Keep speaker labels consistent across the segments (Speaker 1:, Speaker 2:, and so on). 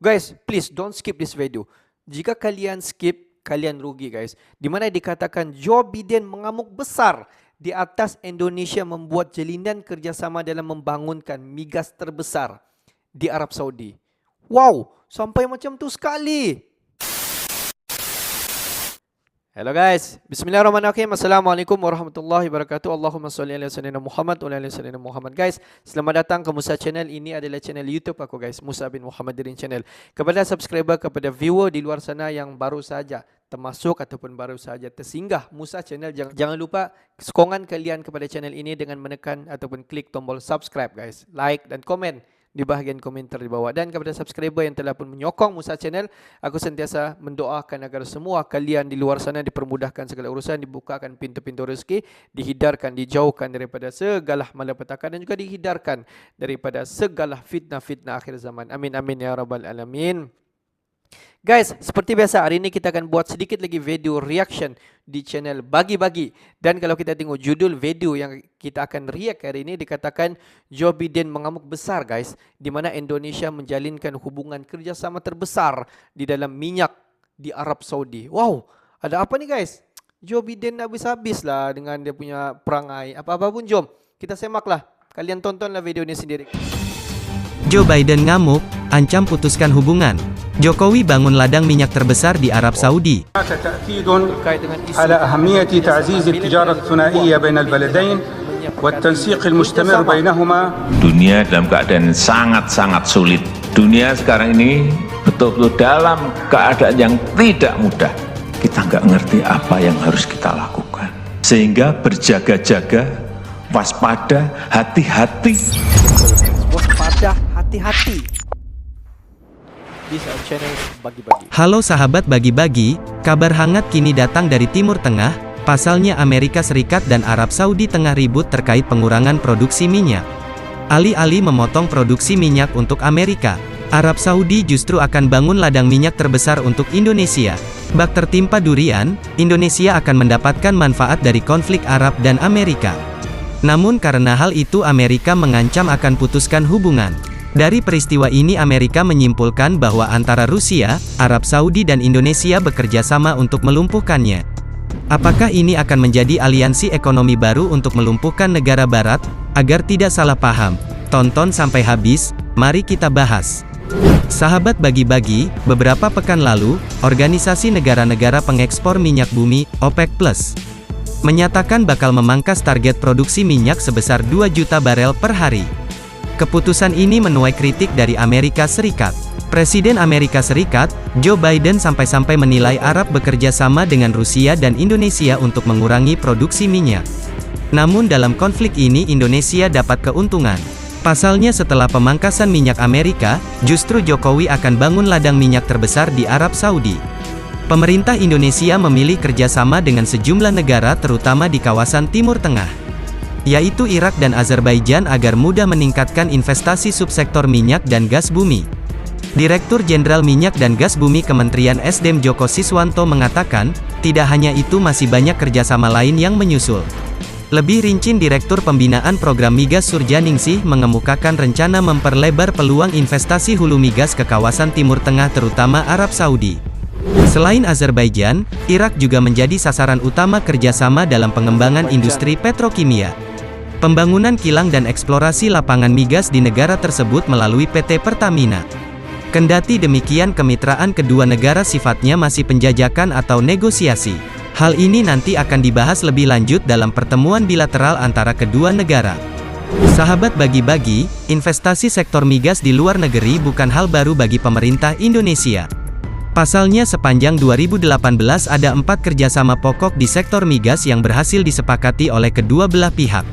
Speaker 1: Guys, please don't skip this video. Jika kalian skip, kalian rugi guys. Di mana dikatakan Joe Biden mengamuk besar di atas Indonesia membuat jalinan kerjasama dalam membangunkan migas terbesar di Arab Saudi. Wow, sampai macam tu sekali. Hello guys, bismillahirrahmanirrahim. Assalamualaikum warahmatullahi wabarakatuh. Allahumma salli ala sayyidina Muhammad wa ala sayyidina Muhammad. Guys, selamat datang ke Musa Channel. Ini adalah channel YouTube aku guys, Musa bin Muhammad Dirin Channel. Kepada subscriber, kepada viewer di luar sana yang baru saja termasuk ataupun baru saja tersinggah Musa Channel, jangan lupa sokongan kalian kepada channel ini dengan menekan ataupun klik tombol subscribe guys, like dan komen di bahagian komentar di bawah. Dan kepada subscriber yang telah pun menyokong Musa Channel, aku sentiasa mendoakan agar semua kalian di luar sana dipermudahkan segala urusan, dibukakan pintu-pintu rezeki, dihindarkan, dijauhkan daripada segala malapetaka dan juga dihindarkan daripada segala fitnah-fitnah akhir zaman. Amin amin ya rabbal alamin. Guys, seperti biasa hari ini kita akan buat sedikit lagi video reaction di channel Bagi-Bagi. Dan kalau kita tengok judul video yang kita akan react hari ini, dikatakan Joe Biden mengamuk besar guys, di mana Indonesia menjalinkan hubungan kerjasama terbesar di dalam minyak di Arab Saudi. Wow, ada apa nih guys? Joe Biden habis-habis lah dengan dia punya perangai. Apa-apa pun jom kita semaklah. Kalian tontonlah video ini sendiri.
Speaker 2: Joe Biden ngamuk, ancam putuskan hubungan. Jokowi bangun ladang minyak terbesar di Arab Saudi.
Speaker 3: تأكيد على أهمية تعزيز التجارة الثنائية بين البلدين والتنسيق المستمر بينهما.
Speaker 4: Dunia dalam keadaan sangat-sangat sulit. Dunia sekarang ini betul-betul dalam keadaan yang tidak mudah. Kita nggak ngerti apa yang harus kita lakukan. Sehingga berjaga-jaga, waspada, hati-hati.
Speaker 1: Waspada, hati-hati. This channel Bagi-Bagi.
Speaker 2: Halo sahabat Bagi-Bagi, kabar hangat kini datang dari Timur Tengah. Pasalnya Amerika Serikat dan Arab Saudi tengah ribut terkait pengurangan produksi minyak. Alih-alih memotong produksi minyak untuk Amerika, Arab Saudi justru akan bangun ladang minyak terbesar untuk Indonesia. Bak tertimpa durian, Indonesia akan mendapatkan manfaat dari konflik Arab dan Amerika. Namun karena hal itu Amerika mengancam akan putuskan hubungan. Dari peristiwa ini Amerika menyimpulkan bahwa antara Rusia, Arab Saudi dan Indonesia bekerja sama untuk melumpuhkannya. Apakah ini akan menjadi aliansi ekonomi baru untuk melumpuhkan negara barat? Agar tidak salah paham, tonton sampai habis, mari kita bahas. Sahabat Bagi-Bagi, beberapa pekan lalu, Organisasi Negara-Negara Pengekspor Minyak Bumi, OPEC+, menyatakan bakal memangkas target produksi minyak sebesar 2 juta barel per hari. Keputusan ini menuai kritik dari Amerika Serikat. Presiden Amerika Serikat, Joe Biden sampai-sampai menilai Arab bekerja sama dengan Rusia dan Indonesia untuk mengurangi produksi minyak. Namun dalam konflik ini Indonesia dapat keuntungan. Pasalnya setelah pemangkasan minyak Amerika, justru Jokowi akan bangun ladang minyak terbesar di Arab Saudi. Pemerintah Indonesia memilih kerjasama dengan sejumlah negara terutama di kawasan Timur Tengah, yaitu Irak dan Azerbaijan agar mudah meningkatkan investasi subsektor minyak dan gas bumi. Direktur Jenderal Minyak dan Gas Bumi Kementerian SDM Joko Siswanto mengatakan, tidak hanya itu masih banyak kerjasama lain yang menyusul. Lebih rinci Direktur Pembinaan Program Migas Surjaningsih mengemukakan rencana memperlebar peluang investasi hulu migas ke kawasan Timur Tengah terutama Arab Saudi. Selain Azerbaijan, Irak juga menjadi sasaran utama kerjasama dalam pengembangan industri petrokimia. Pembangunan kilang dan eksplorasi lapangan migas di negara tersebut melalui PT Pertamina. Kendati demikian kemitraan kedua negara sifatnya masih penjajakan atau negosiasi. Hal ini nanti akan dibahas lebih lanjut dalam pertemuan bilateral antara kedua negara. Sahabat Bagi-Bagi, investasi sektor migas di luar negeri bukan hal baru bagi pemerintah Indonesia. Pasalnya sepanjang 2018 ada 4 kerjasama pokok di sektor migas yang berhasil disepakati oleh kedua belah pihak.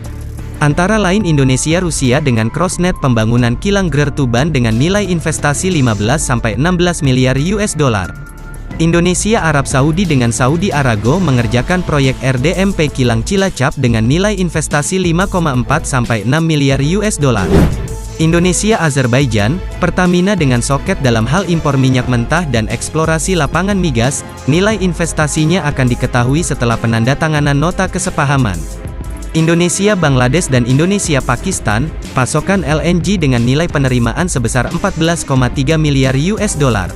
Speaker 2: Antara lain Indonesia-Rusia dengan Crossnet pembangunan kilang Grer Tuban dengan nilai investasi 15-16 miliar US dollar. Indonesia-Arab Saudi dengan Saudi Arago mengerjakan proyek RDMP kilang Cilacap dengan nilai investasi 5,4-6 miliar US dollar. Indonesia-Azerbaijan, Pertamina dengan Soket dalam hal impor minyak mentah dan eksplorasi lapangan migas, nilai investasinya akan diketahui setelah penandatanganan nota kesepahaman. Indonesia Bangladesh dan Indonesia Pakistan, pasokan LNG dengan nilai penerimaan sebesar 14,3 miliar US dollar.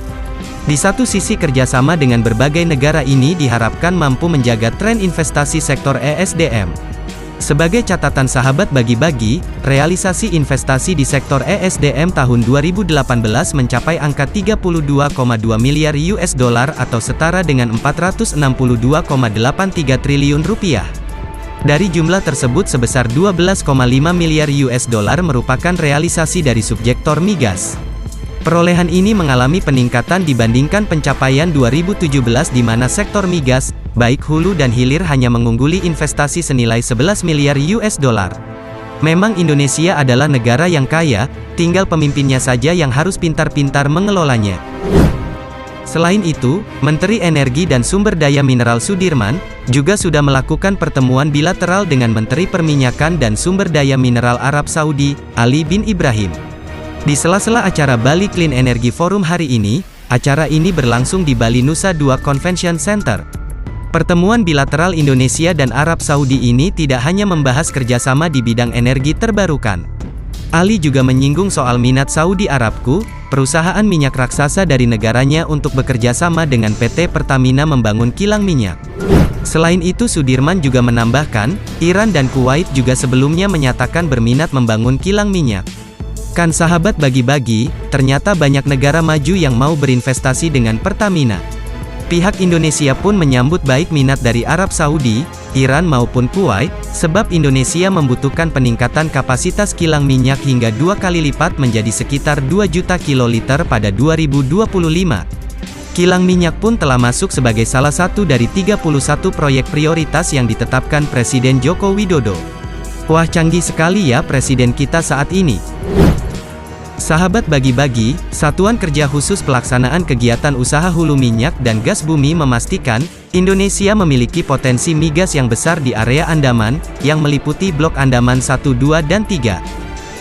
Speaker 2: Di satu sisi kerjasama dengan berbagai negara ini diharapkan mampu menjaga tren investasi sektor ESDM. Sebagai catatan sahabat bagi-bagi, realisasi investasi di sektor ESDM tahun 2018 mencapai angka 32,2 miliar US dollar atau setara dengan 462,83 triliun rupiah. Dari jumlah tersebut sebesar 12,5 miliar US dollar merupakan realisasi dari subsektor migas. Perolehan ini mengalami peningkatan dibandingkan pencapaian 2017 di mana sektor migas, baik hulu dan hilir hanya mengungguli investasi senilai 11 miliar US dollar. Memang Indonesia adalah negara yang kaya, tinggal pemimpinnya saja yang harus pintar-pintar mengelolanya. Selain itu, Menteri Energi dan Sumber Daya Mineral Sudirman, juga sudah melakukan pertemuan bilateral dengan Menteri Perminyakan dan Sumber Daya Mineral Arab Saudi, Ali bin Ibrahim. Di sela-sela acara Bali Clean Energy Forum hari ini, acara ini berlangsung di Bali Nusa Dua Convention Center. Pertemuan bilateral Indonesia dan Arab Saudi ini tidak hanya membahas kerjasama di bidang energi terbarukan. Ali juga menyinggung soal minat Saudi Arabku, perusahaan minyak raksasa dari negaranya untuk bekerja sama dengan PT Pertamina membangun kilang minyak. Selain itu Sudirman juga menambahkan, Iran dan Kuwait juga sebelumnya menyatakan berminat membangun kilang minyak. Kan sahabat bagi-bagi, ternyata banyak negara maju yang mau berinvestasi dengan Pertamina. Pihak Indonesia pun menyambut baik minat dari Arab Saudi, Iran maupun Kuwait, sebab Indonesia membutuhkan peningkatan kapasitas kilang minyak hingga 2 kali lipat menjadi sekitar 2 juta kiloliter pada 2025. Kilang minyak pun telah masuk sebagai salah satu dari 31 proyek prioritas yang ditetapkan Presiden Joko Widodo. Wah, canggih sekali ya Presiden kita saat ini. Sahabat bagi-bagi, Satuan Kerja Khusus Pelaksanaan Kegiatan Usaha Hulu Minyak dan Gas Bumi memastikan, Indonesia memiliki potensi migas yang besar di area Andaman, yang meliputi Blok Andaman 1, 2, dan 3.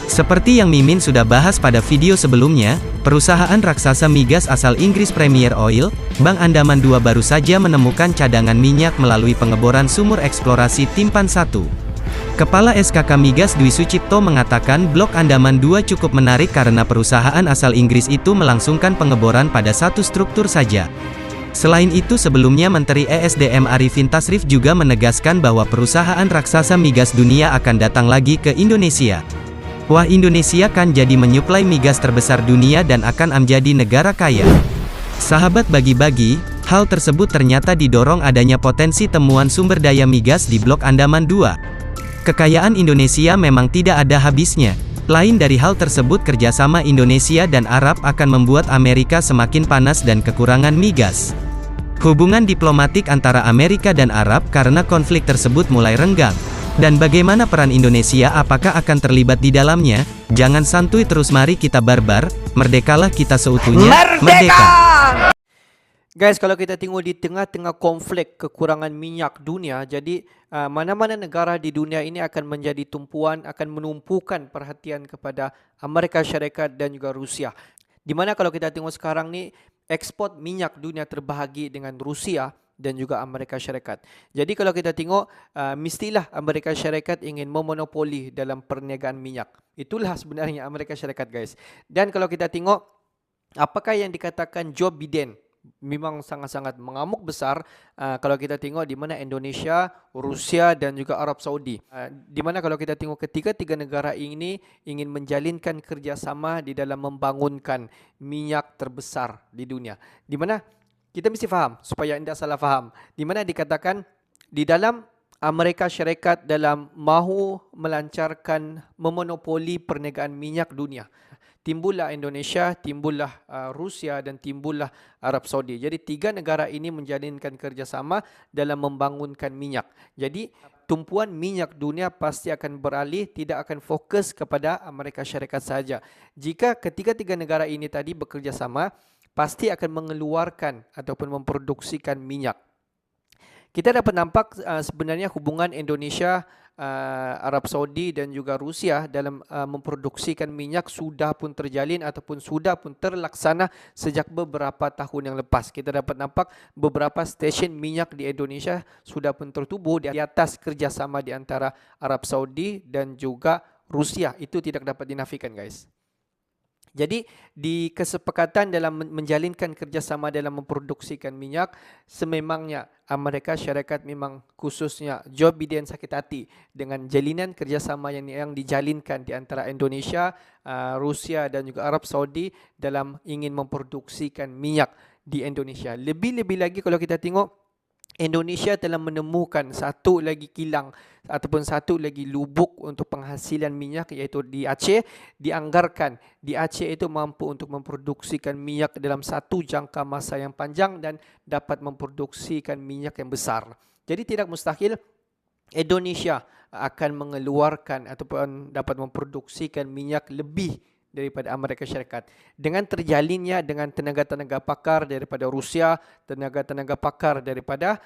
Speaker 2: Seperti yang Mimin sudah bahas pada video sebelumnya, perusahaan raksasa migas asal Inggris Premier Oil, Bank Andaman II baru saja menemukan cadangan minyak melalui pengeboran sumur eksplorasi Timpan 1. Kepala SKK Migas Dwi Sucipto mengatakan Blok Andaman II cukup menarik karena perusahaan asal Inggris itu melangsungkan pengeboran pada satu struktur saja. Selain itu sebelumnya Menteri ESDM Arifin Tasrif juga menegaskan bahwa perusahaan raksasa migas dunia akan datang lagi ke Indonesia. Wah, Indonesia kan jadi menyuplai migas terbesar dunia dan akan menjadi negara kaya. Sahabat bagi-bagi, hal tersebut ternyata didorong adanya potensi temuan sumber daya migas di Blok Andaman II. Kekayaan Indonesia memang tidak ada habisnya. Lain dari hal tersebut kerjasama Indonesia dan Arab akan membuat Amerika semakin panas dan kekurangan migas. Hubungan diplomatik antara Amerika dan Arab karena konflik tersebut mulai renggang. Dan bagaimana peran Indonesia, apakah akan terlibat di dalamnya? Jangan santuy terus, mari kita barbar, merdekalah kita seutuhnya, merdeka!
Speaker 1: Guys, kalau kita tengok di tengah-tengah konflik kekurangan minyak dunia, jadi mana-mana negara di dunia ini akan menjadi tumpuan, akan menumpukan perhatian kepada Amerika Syarikat dan juga Rusia. Di mana kalau kita tengok sekarang ni, ekspor minyak dunia terbahagi dengan Rusia dan juga Amerika Syarikat. Jadi kalau kita tengok, mestilah Amerika Syarikat ingin memonopoli dalam perniagaan minyak. Itulah sebenarnya Amerika Syarikat, guys. Dan kalau kita tengok, apakah yang dikatakan Joe Biden, memang sangat-sangat mengamuk besar kalau kita tengok di mana Indonesia, Rusia dan juga Arab Saudi. Di mana kalau kita tengok ketiga-tiga negara ini ingin menjalinkan kerjasama di dalam membangunkan minyak terbesar di dunia. Di mana kita mesti faham supaya tidak salah faham. Di mana dikatakan di dalam Amerika Syarikat dalam mahu melancarkan memonopoli perniagaan minyak dunia. Timbullah Indonesia, timbullah Rusia dan timbullah Arab Saudi. Jadi tiga negara ini menjalinkan kerjasama dalam membangunkan minyak. Jadi tumpuan minyak dunia pasti akan beralih, tidak akan fokus kepada Amerika Syarikat saja. Jika ketiga-tiga negara ini tadi bekerjasama, pasti akan mengeluarkan ataupun memproduksikan minyak. Kita dapat nampak sebenarnya hubungan Indonesia Arab Saudi dan juga Rusia dalam memproduksikan minyak sudah pun terjalin ataupun sudah pun terlaksana sejak beberapa tahun yang lepas. Kita dapat nampak beberapa stesen minyak di Indonesia sudah pun tertubuh di atas kerjasama di antara Arab Saudi dan juga Rusia. Itu tidak dapat dinafikan, guys. Jadi di kesepakatan dalam menjalinkan kerjasama dalam memproduksikan minyak, sememangnya Amerika Syarikat memang khususnya Joe Biden sakit hati dengan jalinan kerjasama yang dijalinkan di antara Indonesia, Rusia dan juga Arab Saudi dalam ingin memproduksikan minyak di Indonesia. Lebih-lebih lagi kalau kita tengok, Indonesia telah menemukan satu lagi kilang ataupun satu lagi lubuk untuk penghasilan minyak, iaitu di Aceh. Dianggarkan di Aceh itu mampu untuk memproduksikan minyak dalam satu jangka masa yang panjang dan dapat memproduksikan minyak yang besar. Jadi tidak mustahil Indonesia akan mengeluarkan ataupun dapat memproduksikan minyak lebih daripada Amerika Syarikat. Dengan terjalinnya dengan tenaga-tenaga pakar daripada Rusia, tenaga-tenaga pakar daripada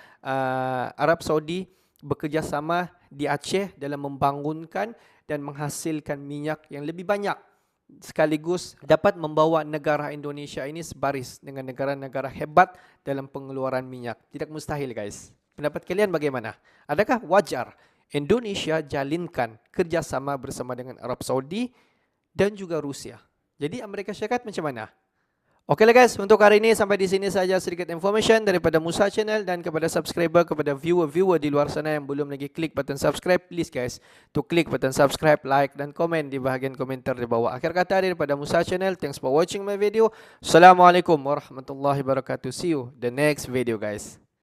Speaker 1: Arab Saudi bekerjasama di Aceh dalam membangunkan dan menghasilkan minyak yang lebih banyak, sekaligus dapat membawa negara Indonesia ini sebaris dengan negara-negara hebat dalam pengeluaran minyak. Tidak mustahil, guys. Pendapat kalian bagaimana? Adakah wajar Indonesia jalinkan kerjasama bersama dengan Arab Saudi dan juga Rusia? Jadi Amerika Syarikat macam mana? Oke lah guys, untuk hari ini sampai di sini saja sedikit information daripada Musa Channel, dan kepada subscriber, kepada viewer di luar sana yang belum lagi klik button subscribe, please guys to klik button subscribe, like dan komen di bahagian komentar di bawah. Akhir kata daripada Musa Channel, thanks for watching my video. Assalamualaikum warahmatullahi wabarakatuh. See you the next video, guys.